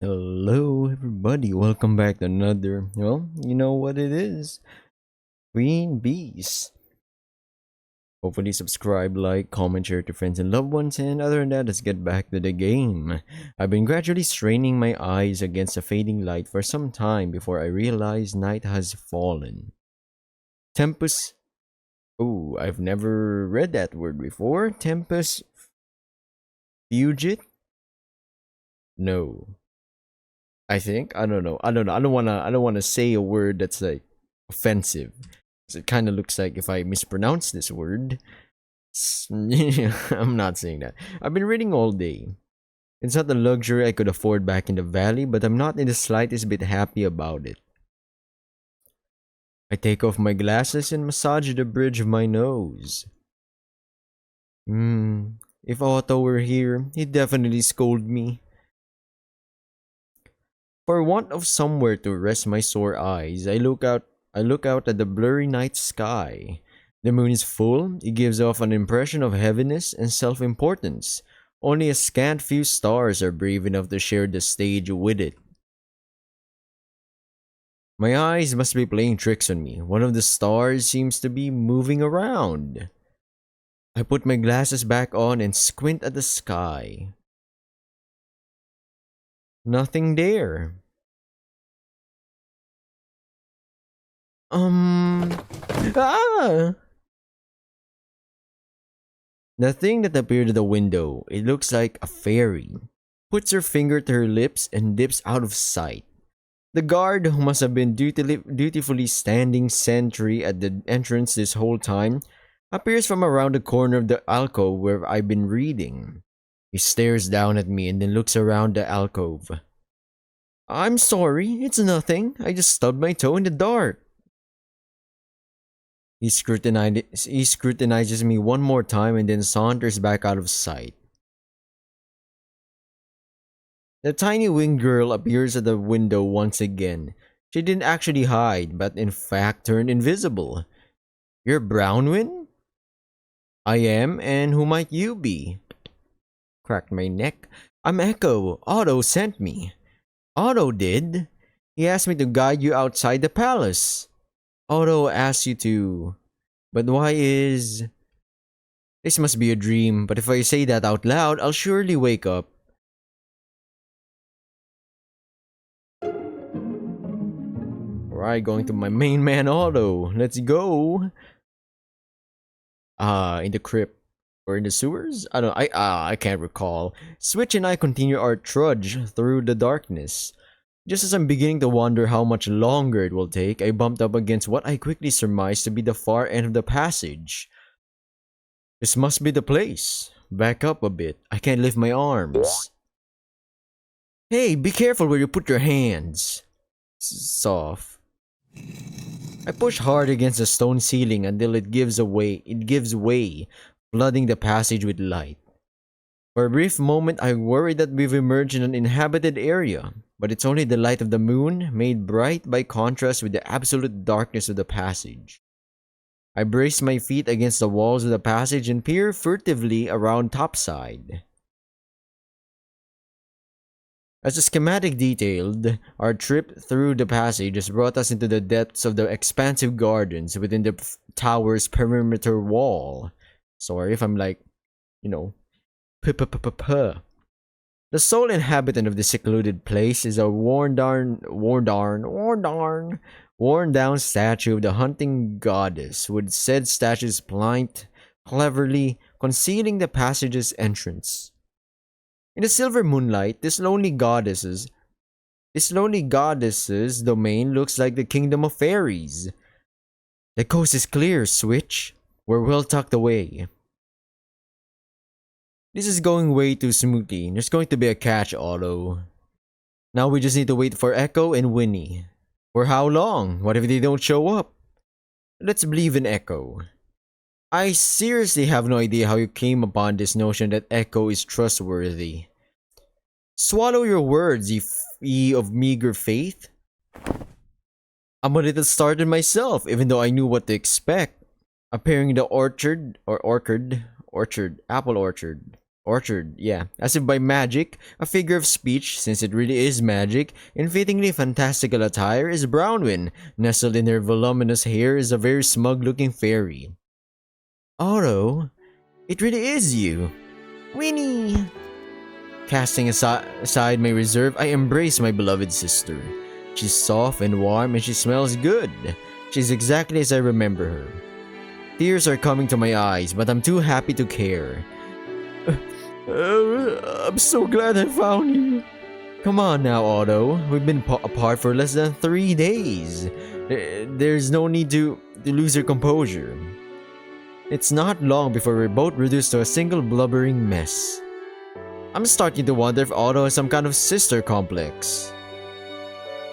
Hello, everybody. Welcome back to another. Well, you know what it is. Green Bees. Hopefully, subscribe, like, comment, share to friends and loved ones. And other than that, let's get back to the game. I've been gradually straining my eyes against the fading light for some time before I realize night has fallen. Tempus. Oh, I've never read that word before. Tempus fugit? No. I think I don't know. I don't know. I don't wanna say a word that's like offensive. 'Cause it kind of looks like if I mispronounce this word, I'm not saying that. I've been reading all day. It's not a luxury I could afford back in the valley, but I'm not in the slightest bit happy about it. I take off my glasses and massage the bridge of my nose. If Otto were here, he'd definitely scold me. For want of somewhere to rest my sore eyes, I look out at the blurry night sky. The moon is full, it gives off an impression of heaviness and self-importance. Only a scant few stars are brave enough to share the stage with it. My eyes must be playing tricks on me. One of the stars seems to be moving around. I put my glasses back on and squint at the sky. Nothing there. Um. Ah! The thing that appeared at the window, it looks like a fairy, puts her finger to her lips and dips out of sight. The guard, who must have been dutifully standing sentry at the entrance this whole time, appears from around the corner of the alcove where I've been reading. He stares down at me and then looks around the alcove. I'm sorry, it's nothing. I just stubbed my toe in the dark. He scrutinizes me one more time and then saunters back out of sight. The tiny winged girl appears at the window once again. She didn't actually hide, but in fact turned invisible. You're Brownwin? I am, and who might you be? Cracked my neck. I'm Echo. Otto sent me. Otto did? He asked me to guide you outside the palace. Otto asked you to. But why is... This must be a dream, but if I say that out loud, I'll surely wake up. Alright, going to my main man Otto. Let's go. In the crypt. Or in the sewers? I can't recall. Switch and I continue our trudge through the darkness. Just as I'm beginning to wonder how much longer it will take, I bumped up against what I quickly surmised to be the far end of the passage. This must be the place. Back up a bit. I can't lift my arms. Hey, be careful where you put your hands. Soft. I push hard against the stone ceiling until it gives way, flooding the passage with light. For a brief moment, I worry that we've emerged in an inhabited area, but it's only the light of the moon, made bright by contrast with the absolute darkness of the passage. I brace my feet against the walls of the passage and peer furtively around topside. As the schematic detailed, our trip through the passage has brought us into the depths of the expansive gardens within the tower's perimeter wall. Sorry if I'm like, you know, the sole inhabitant of this secluded place is a worn down statue of the hunting goddess, with said statue's plight cleverly concealing the passage's entrance. In the silver moonlight, this lonely goddess's domain looks like the kingdom of fairies. The coast is clear, Switch. We're well tucked away. This is going way too smoothly. There's going to be a catch, Otto. Now we just need to wait for Echo and Winnie. For how long? What if they don't show up? Let's believe in Echo. I seriously have no idea how you came upon this notion that Echo is trustworthy. Swallow your words, ye of meager faith. I'm a little startled myself, even though I knew what to expect. Appearing in the apple orchard, Orchard, yeah. As if by magic, a figure of speech, since it really is magic, in fittingly fantastical attire is Brownwyn. Nestled in her voluminous hair is a very smug-looking fairy. Otto, it really is you. Winnie! Casting aside my reserve, I embrace my beloved sister. She's soft and warm and she smells good. She's exactly as I remember her. Tears are coming to my eyes, but I'm too happy to care. I'm so glad I found you. Come on now, Otto. We've been apart for less than 3 days. There's no need to lose your composure. It's not long before we're both reduced to a single blubbering mess. I'm starting to wonder if Otto has some kind of sister complex.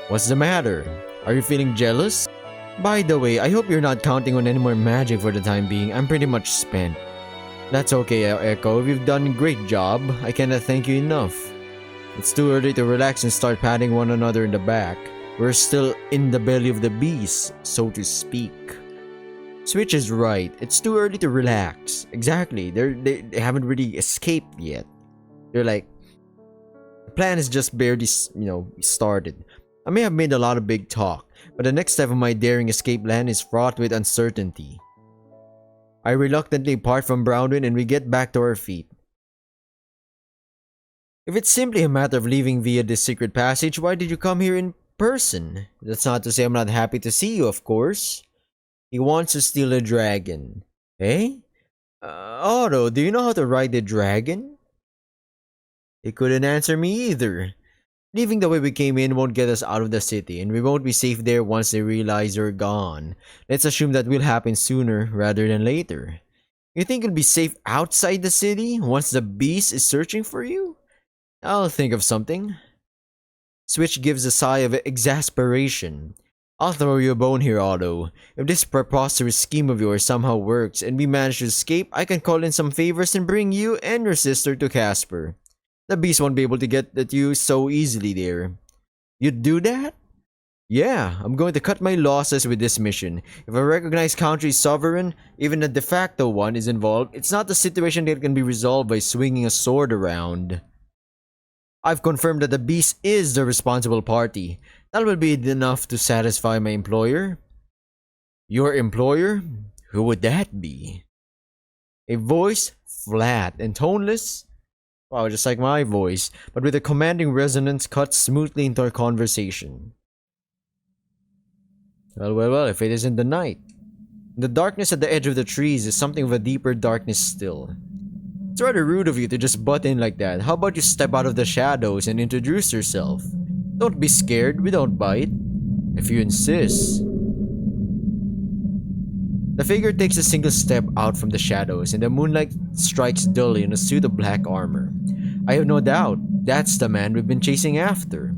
What's the matter? Are you feeling jealous? By the way, I hope you're not counting on any more magic for the time being. I'm pretty much spent. That's okay, Echo. You've done a great job. I cannot thank you enough. It's too early to relax and start patting one another in the back. We're still in the belly of the beast, so to speak. Switch is right. It's too early to relax. Exactly. They haven't really escaped yet. They're like, the plan is just barely, started. I may have made a lot of big talk, but the next step of my daring escape plan is fraught with uncertainty. I reluctantly part from Brownwyn and we get back to our feet. If it's simply a matter of leaving via this secret passage, why did you come here in person? That's not to say I'm not happy to see you, of course. He wants to steal a dragon. Eh? Otto, do you know how to ride a dragon? He couldn't answer me either. Leaving the way we came in won't get us out of the city, and we won't be safe there once they realize you're gone. Let's assume that will happen sooner rather than later. You think you'll be safe outside the city once the beast is searching for you? I'll think of something. Switch gives a sigh of exasperation. I'll throw you a bone here, Otto. If this preposterous scheme of yours somehow works and we manage to escape, I can call in some favors and bring you and your sister to Casper. The beast won't be able to get at you so easily there. You'd do that? Yeah, I'm going to cut my losses with this mission. If a recognized country's sovereign, even a de facto one, is involved, it's not a situation that can be resolved by swinging a sword around. I've confirmed that the beast is the responsible party. That will be enough to satisfy my employer. Your employer? Who would that be? A voice, flat and toneless. Wow, just like my voice, but with a commanding resonance cut smoothly into our conversation. Well, if it isn't the night. The darkness at the edge of the trees is something of a deeper darkness still. It's rather rude of you to just butt in like that. How about you step out of the shadows and introduce yourself? Don't be scared, we don't bite. If you insist. The figure takes a single step out from the shadows and the moonlight strikes dully on a suit of black armor. I have no doubt, that's the man we've been chasing after.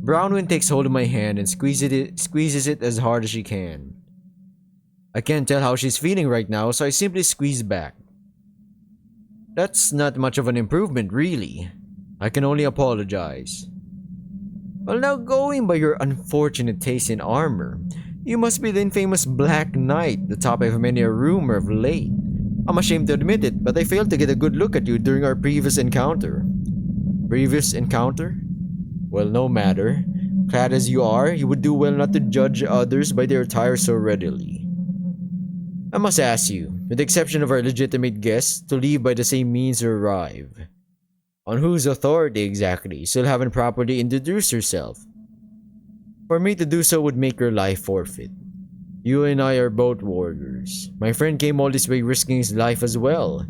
Brownwyn takes hold of my hand and squeezes it as hard as she can. I can't tell how she's feeling right now, so I simply squeeze back. That's not much of an improvement, really. I can only apologize. Well, now going by your unfortunate taste in armor, you must be the infamous Black Knight, the topic of many a rumor of late. I'm ashamed to admit it, but I failed to get a good look at you during our previous encounter. Previous encounter? Well, no matter. Clad as you are, you would do well not to judge others by their attire so readily. I must ask you, with the exception of our legitimate guests, to leave by the same means you arrive. On whose authority exactly? You still haven't properly introduced yourself. For me to do so would make your life forfeit. You and I are both warriors. My friend came all this way risking his life as well.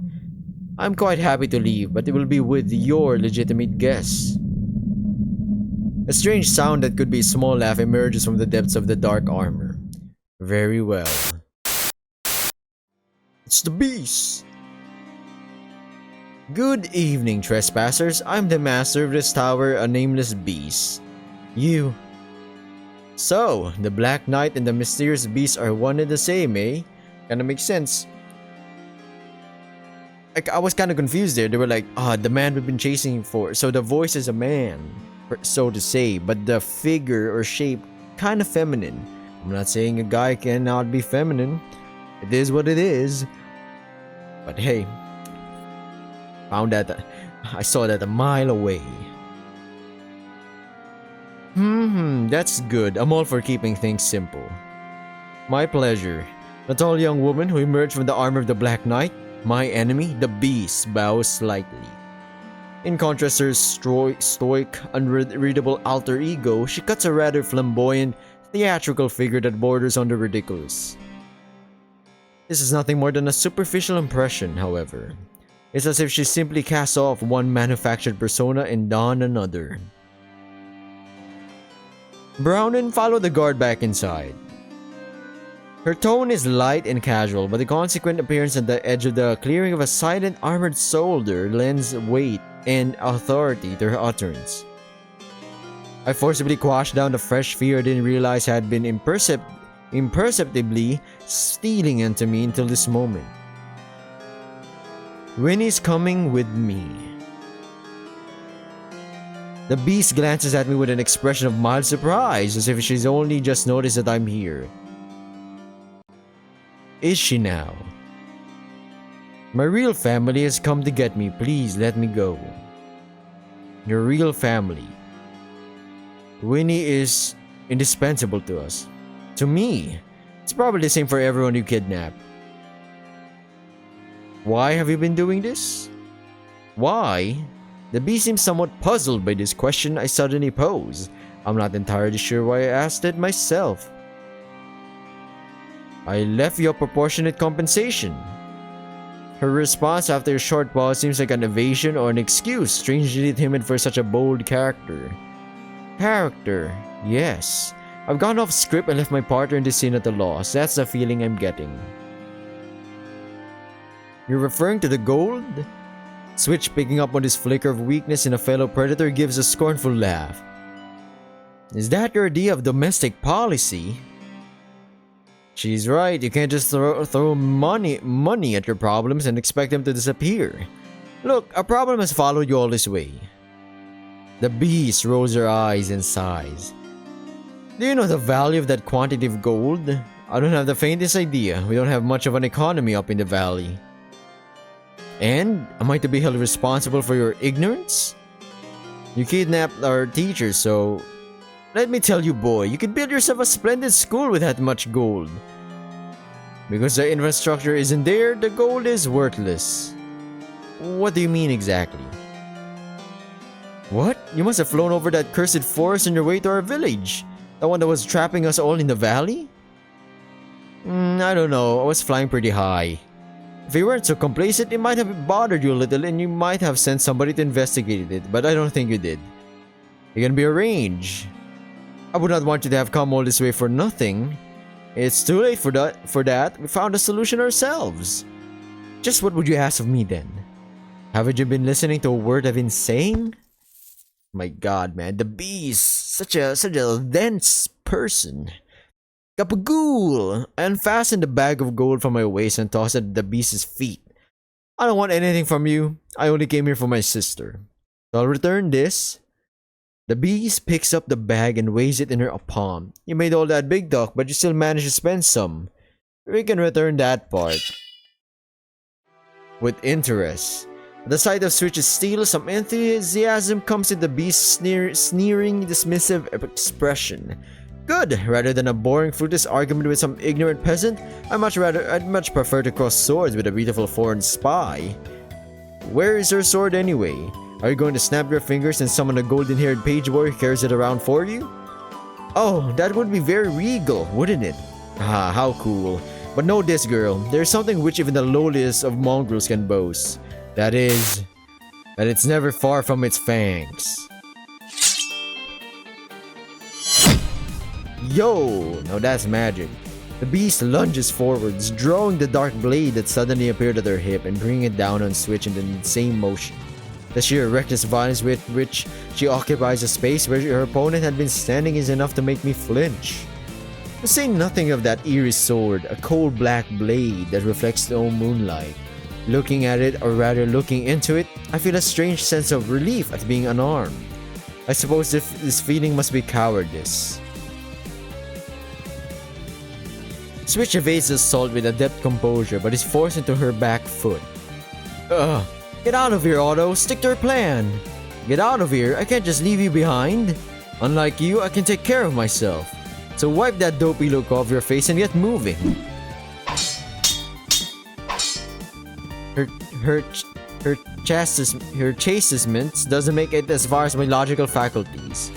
I'm quite happy to leave, but it will be with your legitimate guests. A strange sound that could be a small laugh emerges from the depths of the dark armor. Very well. It's the beast! Good evening, trespassers. I'm the master of this tower, a nameless beast. You... So, the Black Knight and the mysterious beast are one and the same, eh? Kinda makes sense. I was kinda confused there. They were like, the man we've been chasing for. So the voice is a man, so to say, but the figure or shape kinda feminine. I'm not saying a guy cannot be feminine. It is what it is. But hey, Found that. I saw that a mile away. That's good. I'm all for keeping things simple. My pleasure. The tall young woman who emerged from the armor of the Black Knight, my enemy, the Beast, bows slightly. In contrast to her stoic, unreadable alter ego, she cuts a rather flamboyant, theatrical figure that borders on the ridiculous. This is nothing more than a superficial impression, however. It's as if she simply casts off one manufactured persona and donned another. Brownon followed the guard back inside. Her tone is light and casual, but the consequent appearance at the edge of the clearing of a silent armored soldier lends weight and authority to her utterance. I forcibly quashed down the fresh fear I didn't realize had been imperceptibly stealing into me until this moment. Winnie's coming with me. The Beast glances at me with an expression of mild surprise, as if she's only just noticed that I'm here. Is she now? My real family has come to get me. Please let me go. Your real family. Winnie is indispensable to us. To me. It's probably the same for everyone you kidnap. Why have you been doing this? Why? The Beast seems somewhat puzzled by this question I suddenly pose. I'm not entirely sure why I asked it myself. I left you a proportionate compensation. Her response after a short pause seems like an evasion or an excuse strangely timid for such a bold character. Character, yes. I've gone off script and left my partner in the scene at a loss. That's the feeling I'm getting. You're referring to the gold? Switch, picking up on this flicker of weakness in a fellow predator, gives a scornful laugh. Is that your idea of domestic policy? She's right, you can't just throw money at your problems and expect them to disappear. Look, a problem has followed you all this way. The Beast rolls her eyes and sighs. Do you know the value of that quantity of gold? I don't have the faintest idea. We don't have much of an economy up in the valley. And am I to be held responsible for your ignorance? You kidnapped our teacher, so let me tell you, boy, you could build yourself a splendid school with that much gold. Because the infrastructure isn't there, the gold is worthless. What do you mean exactly? What? You must have flown over that cursed forest on your way to our village. The one that was trapping us all in the valley? I don't know. I was flying pretty high. If you weren't so complacent, it might have bothered you a little and you might have sent somebody to investigate it, but I don't think you did. It can be arranged. I would not want you to have come all this way for nothing. It's too late for that. We found a solution ourselves. Just what would you ask of me then? Haven't you been listening to a word I've been saying? My God, man, the Beast, such a dense person. Gabagool! I unfastened the bag of gold from my waist and tossed it at the Beast's feet. I don't want anything from you. I only came here for my sister. So I'll return this. The Beast picks up the bag and weighs it in her palm. You made all that big talk, but you still managed to spend some. We can return that part. With interest. At the sight of Switch's steel, some enthusiasm comes in the Beast's sneering, dismissive expression. Good! Rather than a boring, fruitless argument with some ignorant peasant, I'd much prefer to cross swords with a beautiful foreign spy. Where is her sword anyway? Are you going to snap your fingers and summon a golden-haired page boy who carries it around for you? Oh, that would be very regal, wouldn't it? Ah, how cool. But know this, girl, there's something which even the lowliest of mongrels can boast. That is, that it's never far from its fangs. Yo! Now that's magic. The Beast lunges forwards, drawing the dark blade that suddenly appeared at her hip and bringing it down on Switch in the same motion. The sheer reckless violence with which she occupies a space where her opponent had been standing is enough to make me flinch. To say nothing of that eerie sword, a cold black blade that reflects no moonlight. Looking at it, or rather looking into it, I feel a strange sense of relief at being unarmed. I suppose this feeling must be cowardice. Switch evades the assault with adept composure, but is forced into her back foot. Ugh, Get out of here, Otto. Stick to our plan. Get out of here. I can't just leave you behind. Unlike you, I can take care of myself. So wipe that dopey look off your face and get moving. Her chastisement doesn't make it as far as my logical faculties.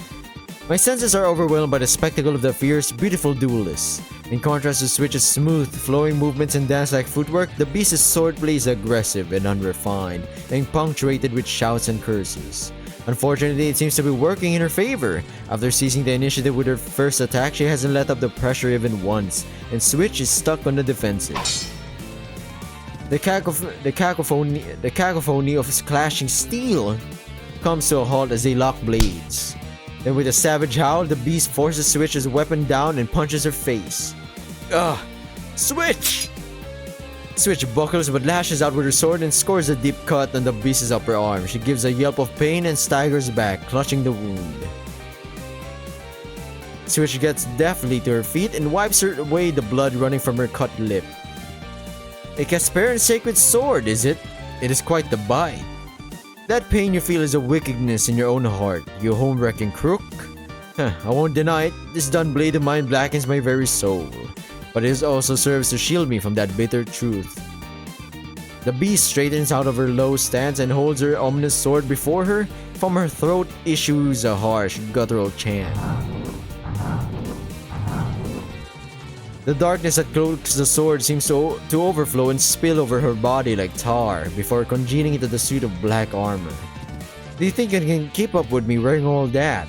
My senses are overwhelmed by the spectacle of the fierce, beautiful duelists. In contrast to Switch's smooth, flowing movements and dance-like footwork, the Beast's swordplay is aggressive and unrefined, and punctuated with shouts and curses. Unfortunately, it seems to be working in her favor. After seizing the initiative with her first attack, she hasn't let up the pressure even once, and Switch is stuck on the defensive. The cacophony of clashing steel comes to a halt as they lock blades. Then with a savage howl, the beast forces Switch's weapon down and punches her face. Ugh! Switch! Switch buckles but lashes out with her sword and scores a deep cut on the beast's upper arm. She gives a yelp of pain and staggers back, clutching the wound. Switch gets deftly to her feet and wipes away the blood running from her cut lip. A Casparian sacred sword, is it? It is quite the bite. That pain you feel is a wickedness in your own heart, you home-wrecking crook. I won't deny it, this dun blade of mine blackens my very soul. But it also serves to shield me from that bitter truth. The beast straightens out of her low stance and holds her ominous sword before her. From her throat issues a harsh, guttural chant. The darkness that cloaks the sword seems to overflow and spill over her body like tar before congealing into the suit of black armor. Do you think you can keep up with me wearing all that?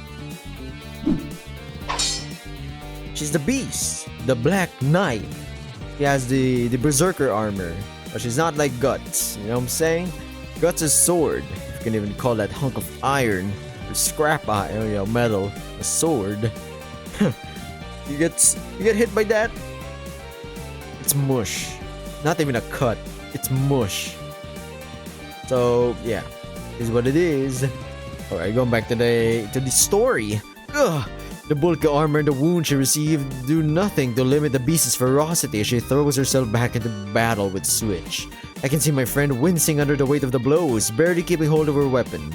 She's the beast, the Black Knight. She has the berserker armor, but she's not like Guts, you know what I'm saying? Guts' sword, if you can even call that hunk of iron or scrap iron, you know, metal, a sword. You get hit by that? It's mush. Not even a cut. It's mush. So yeah, is what it is. Alright, going back to the story. Ugh. The bulky armor and the wound she received do nothing to limit the beast's ferocity as she throws herself back into battle with Switch. I can see my friend wincing under the weight of the blows, barely keeping hold of her weapon.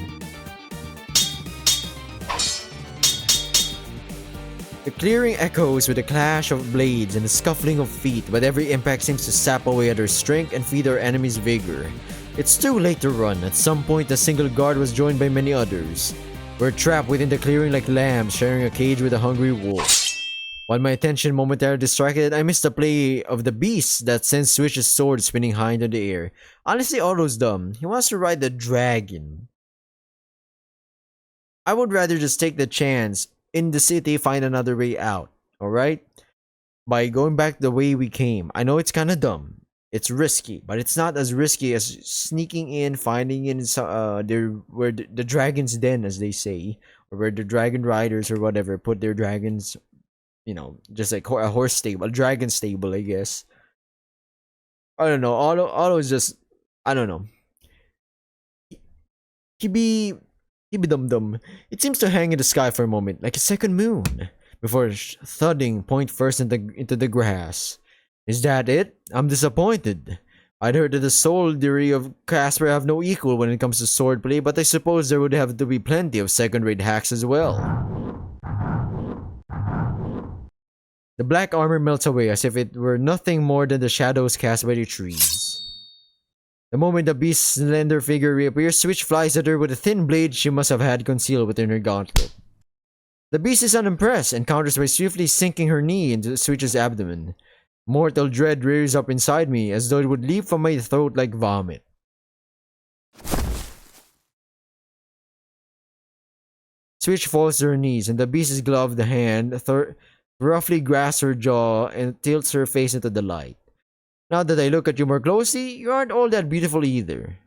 The clearing echoes with the clash of blades and the scuffling of feet, but every impact seems to sap away at her strength and feed her enemy's vigor. It's too late to run. At some point, the single guard was joined by many others. We're trapped within the clearing like lambs, sharing a cage with a hungry wolf. While my attention momentarily distracted, I missed the play of the beast that sends Switch's sword spinning high into the air. Honestly, Otto's dumb. He wants to ride the dragon. I would rather just take the chance in the city, find another way out, alright? By going back the way we came. I know it's kinda dumb. It's risky, but it's not as risky as sneaking in, finding in where the dragon's den, as they say, or where the dragon riders or whatever put their dragons, you know, just like a horse stable, a dragon stable, I guess. I don't know. Otto is just, I don't know. He be dum-dum. It seems to hang in the sky for a moment, like a second moon, before thudding point first into the grass. Is that it? I'm disappointed. I'd heard that the soldiery of Casper have no equal when it comes to swordplay, but I suppose there would have to be plenty of second-rate hacks as well. The black armor melts away as if it were nothing more than the shadows cast by the trees. The moment the beast's slender figure reappears, Switch flies at her with a thin blade she must have had concealed within her gauntlet. The beast is unimpressed and counters by swiftly sinking her knee into Switch's abdomen. Mortal dread rears up inside me as though it would leap from my throat like vomit. Switch falls to her knees and the beast's gloved hand roughly grasps her jaw and tilts her face into the light. Now that I look at you more closely, you aren't all that beautiful either.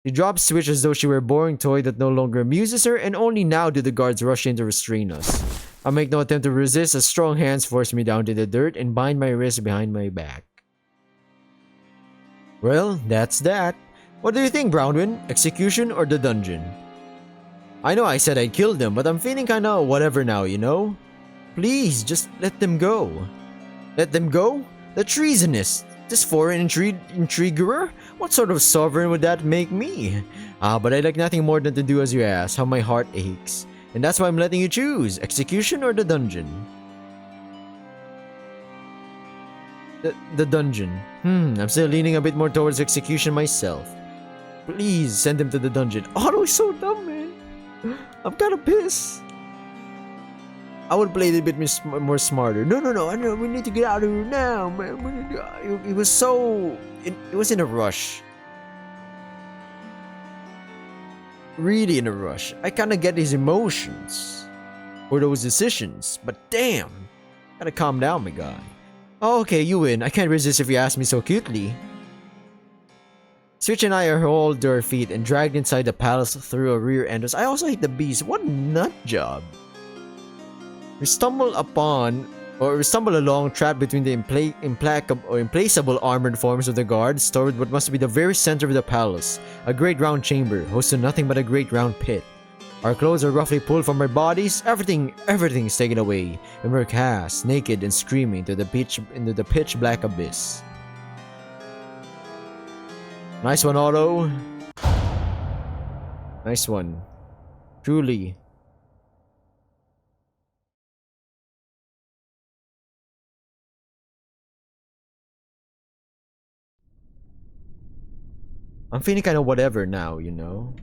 She drops Switch as though she were a boring toy that no longer amuses her, and only now do the guards rush in to restrain us. I make no attempt to resist as strong hands force me down to the dirt and bind my wrists behind my back. Well, that's that. What do you think, Brownwin? Execution or the dungeon? I know I said I'd kill them, but I'm feeling kinda whatever now, you know? Please, just let them go. Let them go? The treasonist! This foreign intriguer? What sort of sovereign would that make me? But I like nothing more than to do as you ask, how my heart aches. And that's why I'm letting you choose, execution or the dungeon. The dungeon. I'm still leaning a bit more towards execution myself. Please send him to the dungeon. Otto is so dumb, man. I'm kinda pissed. I would play it a bit more smarter. No, we need to get out of here now, man. It was so... It was in a rush. Really in a rush. I kinda get his emotions for those decisions, but damn. Gotta calm down, my guy. Oh, okay, you win. I can't resist if you ask me so cutely. Switch and I are hauled to our feet and dragged inside the palace through a rear entrance. I also hate the beast. What a nut job. We stumble along, trapped between the implacable armored forms of the guards toward what must be the very center of the palace, a great round chamber, host to nothing but a great round pit. Our clothes are roughly pulled from our bodies, everything's taken away, and we're cast, naked and screaming, into the pitch black abyss. Nice one, Otto. Nice one. Truly. I'm feeling kind of whatever now, you know?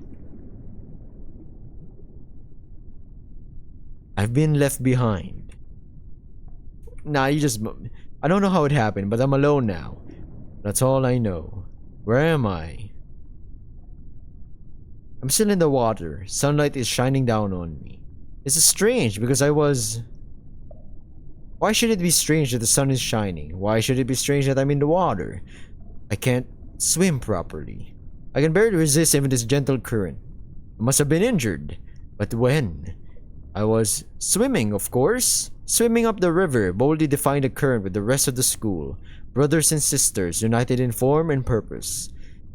I've been left behind. Nah, I don't know how it happened, but I'm alone now. That's all I know. Where am I? I'm still in the water. Sunlight is shining down on me. This is strange because Why should it be strange that the sun is shining? Why should it be strange that I'm in the water? I can't swim properly. I can barely resist even this gentle current. I must have been injured. But when? I was swimming, of course. Swimming up the river, boldly defying the current with the rest of the school. Brothers and sisters, united in form and purpose.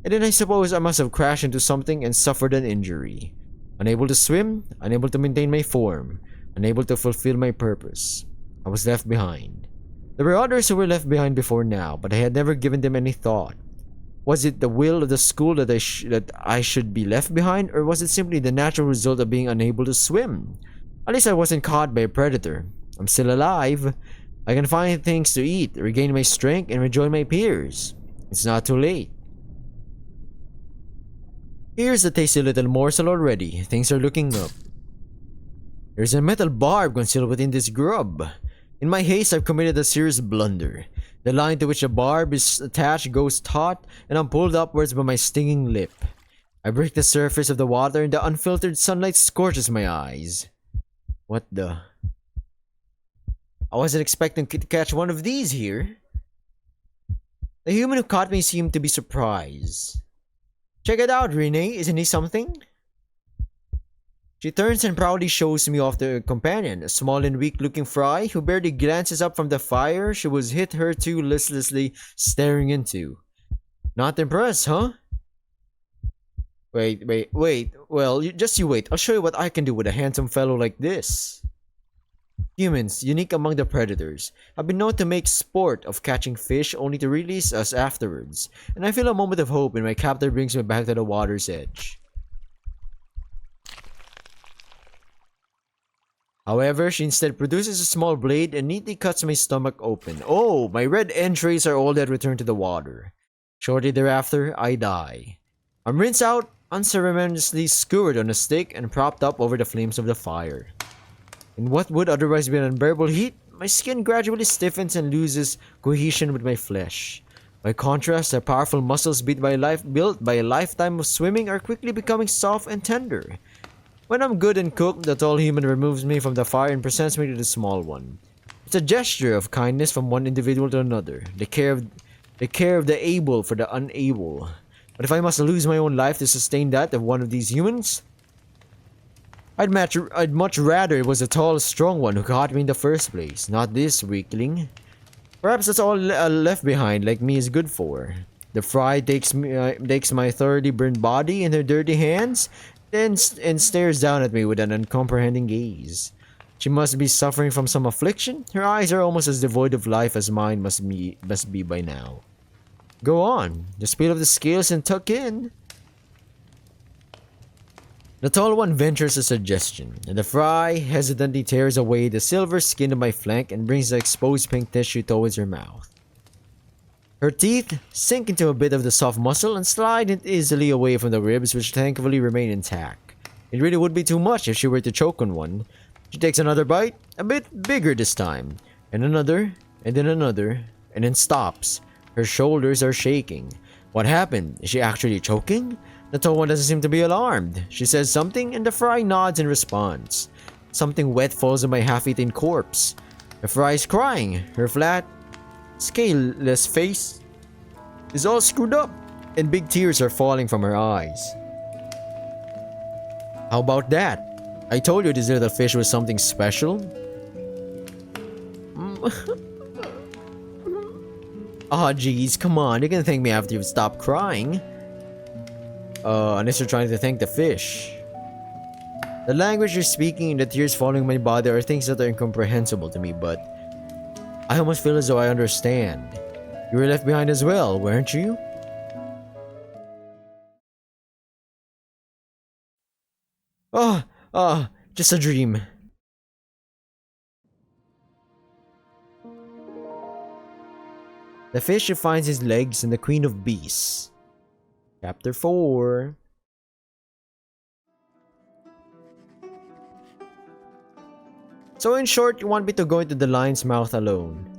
And then I suppose I must have crashed into something and suffered an injury. Unable to swim, unable to maintain my form, unable to fulfill my purpose. I was left behind. There were others who were left behind before now, but I had never given them any thought. Was it the will of the school that I should be left behind, or was it simply the natural result of being unable to swim? At least I wasn't caught by a predator. I'm still alive. I can find things to eat, regain my strength, and rejoin my peers. It's not too late. Here's a tasty little morsel already. Things are looking up. There's a metal barb concealed within this grub. In my haste, I've committed a serious blunder. The line to which the barb is attached goes taut, and I'm pulled upwards by my stinging lip. I break the surface of the water, and the unfiltered sunlight scorches my eyes. What the... I wasn't expecting to catch one of these here. The human who caught me seemed to be surprised. Check it out, Renee. Isn't he something? She turns and proudly shows me off the companion, a small and weak-looking fry who barely glances up from the fire she was hitherto listlessly staring into. Not impressed, huh? Wait. Well, just you wait. I'll show you what I can do with a handsome fellow like this. Humans, unique among the predators, have been known to make sport of catching fish only to release us afterwards, and I feel a moment of hope when my captor brings me back to the water's edge. However, she instead produces a small blade and neatly cuts my stomach open. Oh, my red entrails are all that return to the water. Shortly thereafter, I die. I'm rinsed out, unceremoniously skewered on a stick, and propped up over the flames of the fire. In what would otherwise be an unbearable heat, my skin gradually stiffens and loses cohesion with my flesh. By contrast, the powerful muscles built by a lifetime of swimming are quickly becoming soft and tender. When I'm good and cooked, the tall human removes me from the fire and presents me to the small one. It's a gesture of kindness from one individual to another, the care of the able for the unable. But if I must lose my own life to sustain that of one of these humans, I'd much rather it was the tall, strong one who caught me in the first place, not this weakling. Perhaps that's all left behind like me is good for. The fry takes my thoroughly burned body in her dirty hands, and stares down at me with an uncomprehending gaze. She must be suffering from some affliction. Her eyes are almost as devoid of life as mine must be by now. Go on, just peel off the scales and tuck in. The tall one ventures a suggestion, and the fry hesitantly tears away the silver skin of my flank and brings the exposed pink tissue towards her mouth. Her teeth sink into a bit of the soft muscle and slide it easily away from the ribs, which thankfully remain intact. It really would be too much if she were to choke on one. She takes another bite, a bit bigger this time, and another, and then stops. Her shoulders are shaking. What happened? Is she actually choking? The tall one doesn't seem to be alarmed. She says something and the fry nods in response. Something wet falls on my half-eaten corpse. The fry is crying. Her flat, scaleless face is all screwed up, and big tears are falling from her eyes. How about that? I told you this little fish was something special. Aw, geez, come on. You can thank me after you've stopped crying. Unless you're trying to thank the fish. The language you're speaking and the tears falling my body are things that are incomprehensible to me, but I almost feel as though I understand. You were left behind as well, weren't you? Just a dream. The fish who finds his legs and the queen of beasts. Chapter 4. So in short, you want me to go into the lion's mouth alone.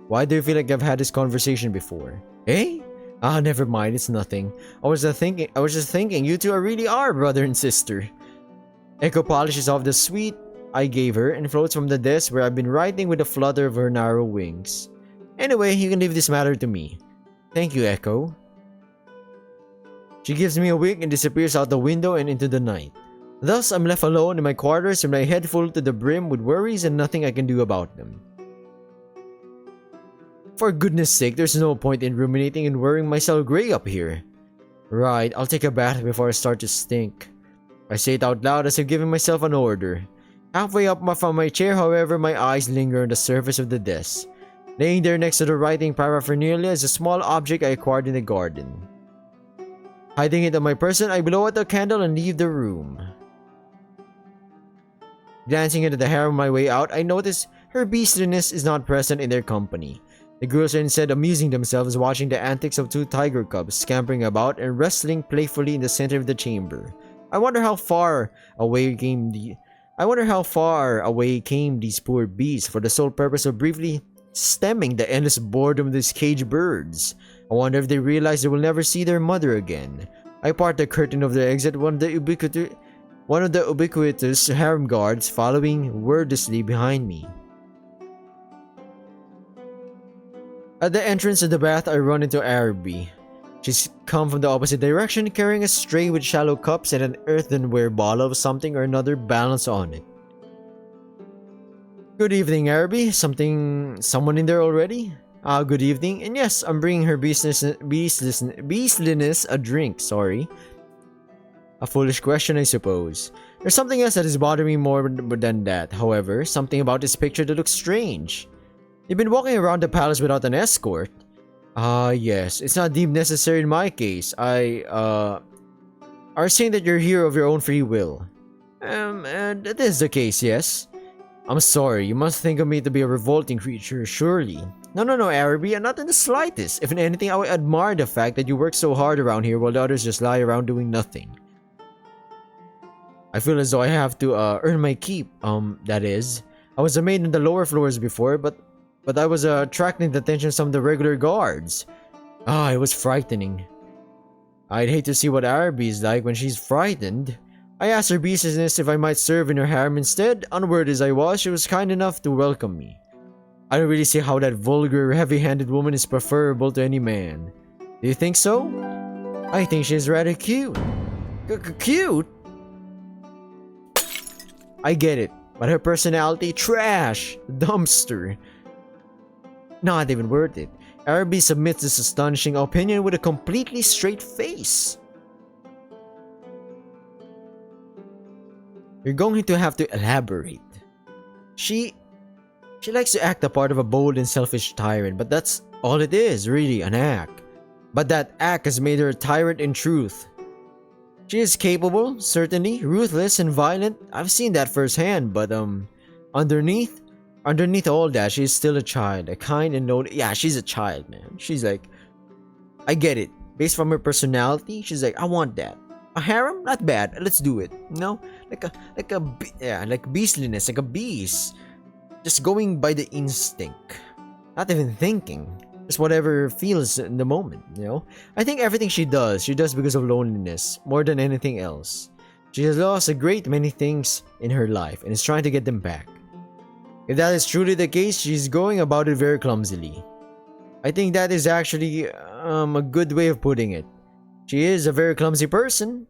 Why do you feel like I've had this conversation before? Eh? Never mind, it's nothing. I was just thinking, you two really are brother and sister. Echo polishes off the sweet I gave her and floats from the desk where I've been writing with a flutter of her narrow wings. Anyway, you can leave this matter to me. Thank you, Echo. She gives me a wink and disappears out the window and into the night. Thus, I'm left alone in my quarters with my head full to the brim with worries and nothing I can do about them. For goodness sake, there's no point in ruminating and worrying myself gray up here. Right, I'll take a bath before I start to stink. I say it out loud as if giving myself an order. Halfway up from my chair, however, my eyes linger on the surface of the desk. Laying there next to the writing paraphernalia is a small object I acquired in the garden. Hiding it on my person, I blow out the candle and leave the room. Glancing into the hair on my way out, I notice her beastliness is not present in their company. The girls are instead amusing themselves watching the antics of two tiger cubs scampering about and wrestling playfully in the center of the chamber. I wonder how far away came these poor beasts for the sole purpose of briefly stemming the endless boredom of these caged birds. I wonder if they realize they will never see their mother again. I part the curtain of the exit, one of the ubiquitous harem guards following wordlessly behind me. At the entrance of the bath, I run into Araby. She's come from the opposite direction, carrying a tray with shallow cups and an earthenware bottle of something or another balanced on it. Good evening, Araby. Someone in there already? Good evening. And yes, I'm bringing her beastliness a drink, sorry. A foolish question, I suppose. There's something else that is bothering me more than that, however. Something about this picture that looks strange. You've been walking around the palace without an escort? Yes. It's not deemed necessary in my case. Are saying that you're here of your own free will. And that is the case, yes. I'm sorry, you must think of me to be a revolting creature, surely. No, Araby, not in the slightest. If in anything, I would admire the fact that you work so hard around here while the others just lie around doing nothing. I feel as though I have to, earn my keep, that is. I was a maid on the lower floors before, but I was, attracting the attention of some of the regular guards. It was frightening. I'd hate to see what Araby is like when she's frightened. I asked her beastliness if I might serve in her harem instead. Unword as I was, she was kind enough to welcome me. I don't really see how that vulgar, heavy-handed woman is preferable to any man. Do you think so? I think she's rather cute. Cute? I get it, but her personality, trash, dumpster. Not even worth it. Araby submits this astonishing opinion with a completely straight face. You're going to have to elaborate. She likes to act the part of a bold and selfish tyrant, but that's all it is, really, an act. But that act has made her a tyrant in truth. She is capable, certainly, ruthless and violent. I've seen that firsthand, but underneath, underneath all that, she's still a child, a kind and lonely. Yeah, she's a child, man. She's like, I get it. Based from her personality, she's like, I want that. A harem, not bad. Let's do it. You know, like beastliness, like a beast. Just going by the instinct, not even thinking. Just whatever feels in the moment, you know? I think everything she does because of loneliness, more than anything else. She has lost a great many things in her life and is trying to get them back. If that is truly the case, she's going about it very clumsily. I think that is actually a good way of putting it. She is a very clumsy person.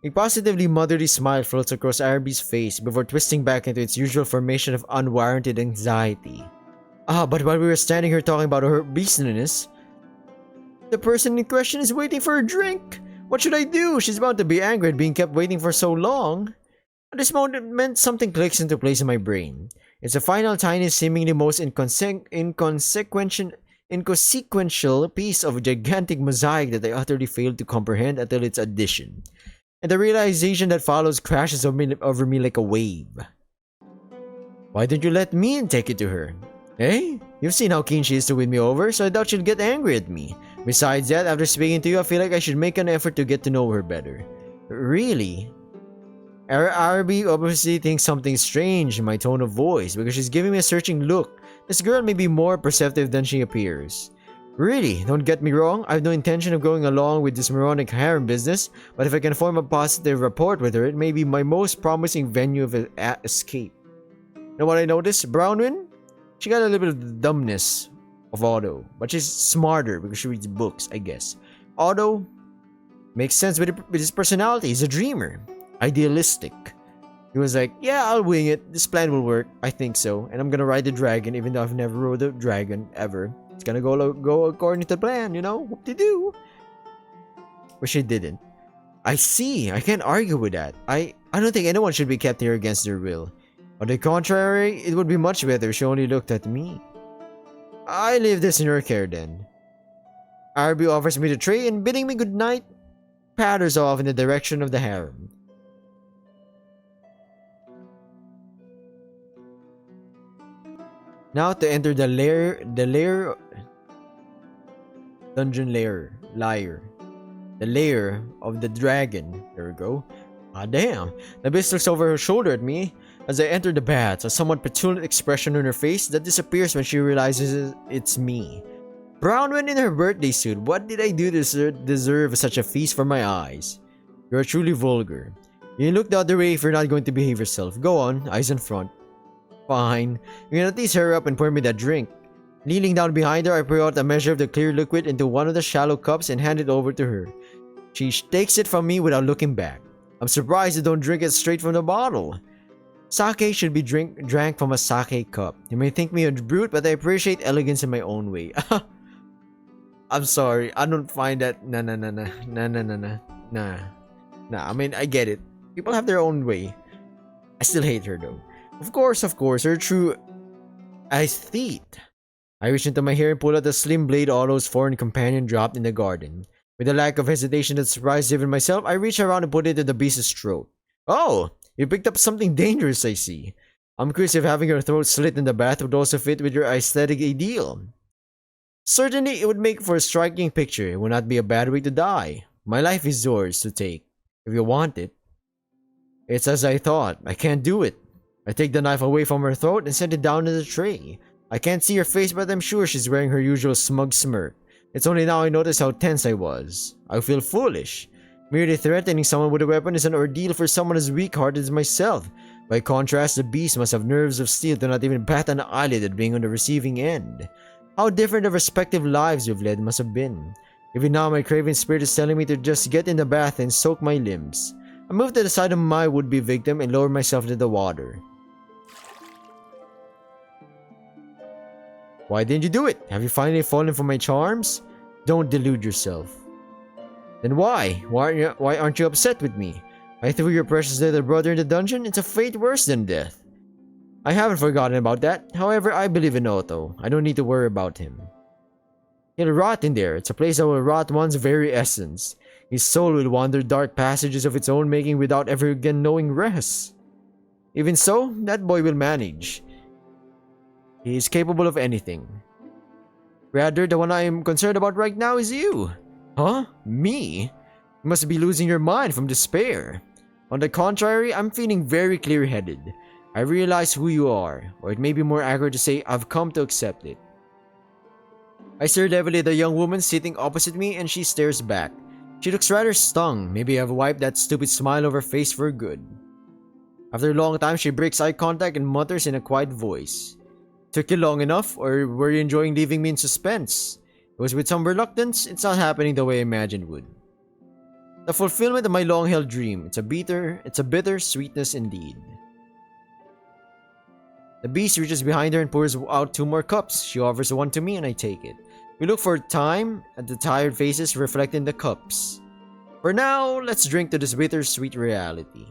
A positively motherly smile floats across Araby's face before twisting back into its usual formation of unwarranted anxiety. But while we were standing here talking about her beastliness, the person in question is waiting for a drink. What should I do? She's bound to be angry at being kept waiting for so long. At this moment, something clicks into place in my brain. It's a final, tiny, seemingly most inconsequential piece of a gigantic mosaic that I utterly failed to comprehend until its addition. And the realization that follows crashes over me like a wave. Why didn't you let me take it to her? Hey, you've seen how keen she is to win me over, so I doubt she'll get angry at me. Besides that, after speaking to you, I feel like I should make an effort to get to know her better. Really? Araby obviously thinks something strange in my tone of voice because she's giving me a searching look. This girl may be more perceptive than she appears. Really, don't get me wrong, I have no intention of going along with this moronic harem business, but if I can form a positive rapport with her, it may be my most promising venue of escape. You know what I noticed? Brownwyn? She got a little bit of the dumbness of Otto, but she's smarter because she reads books, I guess. Otto makes sense with his personality. He's a dreamer. Idealistic. He was like, yeah, I'll wing it. This plan will work. I think so. And I'm gonna ride the dragon, even though I've never rode a dragon, ever. It's gonna go according to the plan, you know? Whoop-de-doo. But she didn't. I see. I can't argue with that. I don't think anyone should be kept here against their will. On the contrary, it would be much better if she only looked at me. I leave this in your care then. Araby offers me the tray and bidding me good night, patters off in the direction of the harem. Now to enter the dungeon lair. The lair of the dragon. There we go. Ah damn. The beast looks over her shoulder at me as I enter the baths, a somewhat petulant expression on her face that disappears when she realizes it's me. Brownwyn in her birthday suit, what did I do to deserve such a feast for my eyes? You are truly vulgar. You look the other way if you're not going to behave yourself. Go on, eyes in front. Fine. You can at least hurry up and pour me that drink. Kneeling down behind her, I pour out a measure of the clear liquid into one of the shallow cups and hand it over to her. She takes it from me without looking back. I'm surprised you don't drink it straight from the bottle. Sake should be drank from a sake cup. You may think me a brute, but I appreciate elegance in my own way. I'm sorry, I don't find that. Nah. I mean, I get it. People have their own way. I still hate her though. Of course, her true aesthete. I reach into my hair and pull out the slim blade Otto's foreign companion dropped in the garden. With a lack of hesitation that surprised even myself, I reach around and put it in the beast's throat. Oh! You picked up something dangerous, I see. I'm curious if having your throat slit in the bath would also fit with your aesthetic ideal. Certainly, it would make for a striking picture. It would not be a bad way to die. My life is yours to take, if you want it. It's as I thought. I can't do it. I take the knife away from her throat and set it down in the tray. I can't see her face, but I'm sure she's wearing her usual smug smirk. It's only now I notice how tense I was. I feel foolish. Merely threatening someone with a weapon is an ordeal for someone as weak-hearted as myself. By contrast, the beast must have nerves of steel to not even bat an eyelid at being on the receiving end. How different the respective lives we've led must have been. Even now, my craven spirit is telling me to just get in the bath and soak my limbs. I move to the side of my would-be victim and lower myself into the water. Why didn't you do it? Have you finally fallen for my charms? Don't delude yourself. Then why? Why aren't you upset with me? I threw your precious little brother in the dungeon. It's a fate worse than death. I haven't forgotten about that. However, I believe in Otto. I don't need to worry about him. He'll rot in there. It's a place that will rot one's very essence. His soul will wander dark passages of its own making without ever again knowing rest. Even so, that boy will manage. He is capable of anything. Rather, the one I am concerned about right now is you. Huh? Me? You must be losing your mind from despair. On the contrary, I'm feeling very clear-headed. I realize who you are, or it may be more accurate to say I've come to accept it. I stare heavily at the young woman sitting opposite me and she stares back. She looks rather stung. Maybe I've wiped that stupid smile off her face for good. After a long time, she breaks eye contact and mutters in a quiet voice. Took you long enough, or were you enjoying leaving me in suspense? It was with some reluctance. It's not happening the way I imagined it would. The fulfillment of my long-held dream. It's a bitter sweetness indeed. The beast reaches behind her and pours out 2 more cups. She offers one to me and I take it. We look for time at the tired faces reflected in the cups. For now, let's drink to this bittersweet reality.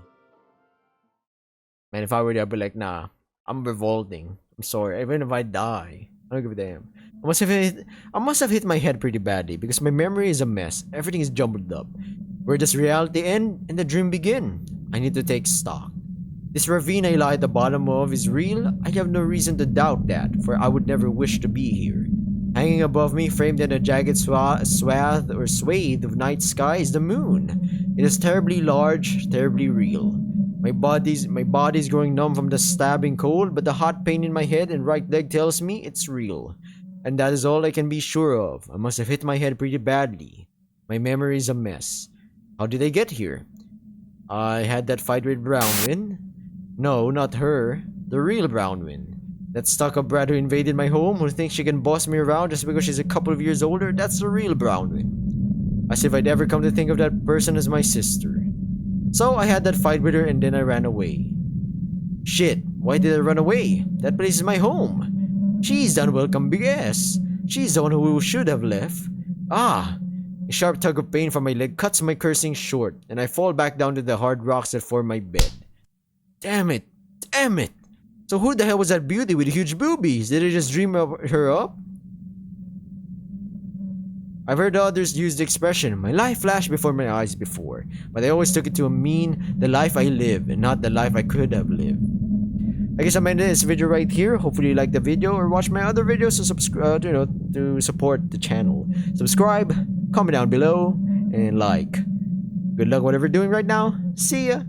Man, if I were there, I'd be like, nah, I'm revolting. I'm sorry, even if I die, I don't give a damn. I must have hit my head pretty badly because my memory is a mess. Everything is jumbled up. Where does reality end and the dream begin? I need to take stock. This ravine I lie at the bottom of is real. I have no reason to doubt that, for I would never wish to be here. Hanging above me, framed in a jagged swathe of night sky, is the moon. It is terribly large, terribly real. My body's growing numb from the stabbing cold, but the hot pain in my head and right leg tells me it's real. And that is all I can be sure of. I must have hit my head pretty badly. My memory is a mess. How did I get here? I had that fight with Brownwin. No, not her. The real Brownwin. That stuck-up brat who invaded my home, who thinks she can boss me around just because she's a couple of years older. That's the real Brownwin. As if I'd ever come to think of that person as my sister. So I had that fight with her and then I ran away. Shit, why did I run away? That place is my home. She's the unwelcome big ass. She's the one who should have left. Ah! A sharp tug of pain from my leg cuts my cursing short, and I fall back down to the hard rocks that form my bed. Damn it! Damn it! So who the hell was that beauty with huge boobies? Did I just dream her up? I've heard others use the expression, my life flashed before my eyes before, but I always took it to mean the life I live and not the life I could have lived. I guess I'm ending this video right here. Hopefully you liked the video or watch my other videos to subscribe, to support the channel. Subscribe, comment down below, and like. Good luck whatever you're doing right now. See ya!